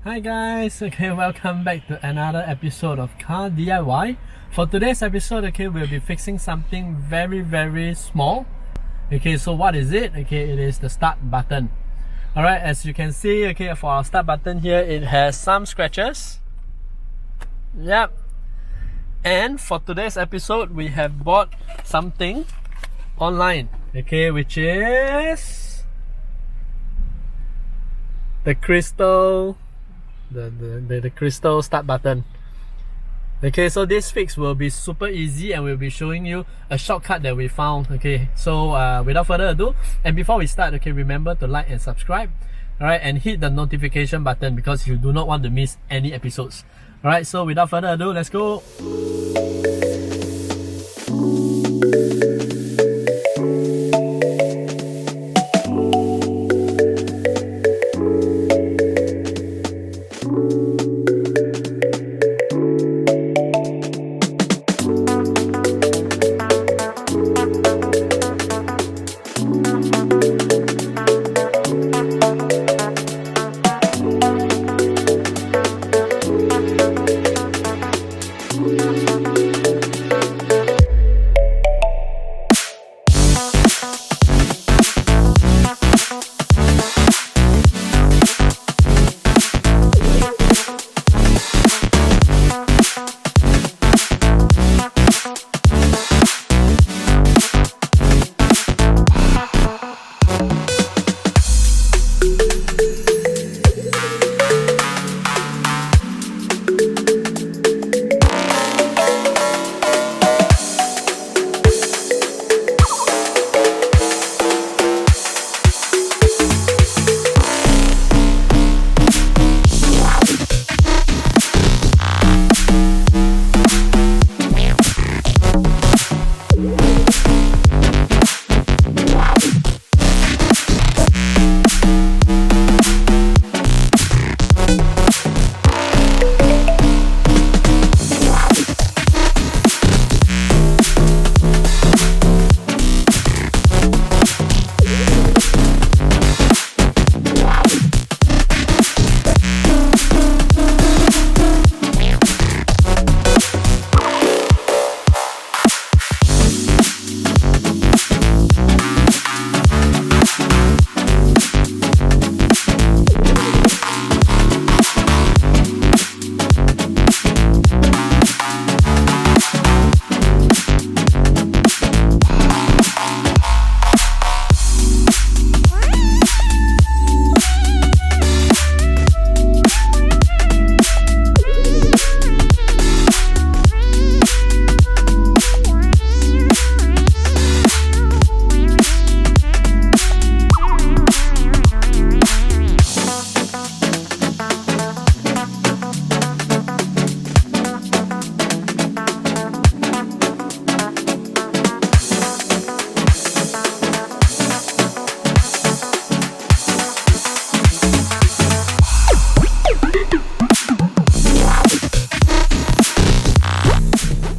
Hi guys, okay, welcome back to another episode of Car DIY. For today's episode, okay, we'll be fixing something very small. Okay, so what is it? Okay, it is the start button. Alright, as you can see, okay, for our start button here, it has some scratches. Yep. And for today's episode, we have bought something online, okay, which is the crystal the crystal start button. Okay, so this fix will be super easy and we'll be showing you a shortcut that we found. Okay, so without further ado, and before we start, okay, remember to like and subscribe, alright, and hit the notification button because you do not want to miss any episodes. Alright, so without further ado, let's go.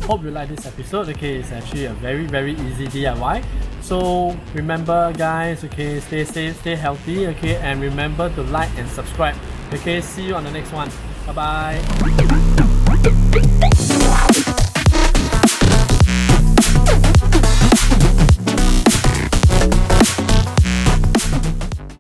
Hope you like this episode. Okay, it's actually a very easy DIY. So remember guys, okay, stay safe, stay healthy, okay, and remember to like and subscribe. Okay, see you on the next one. Bye bye.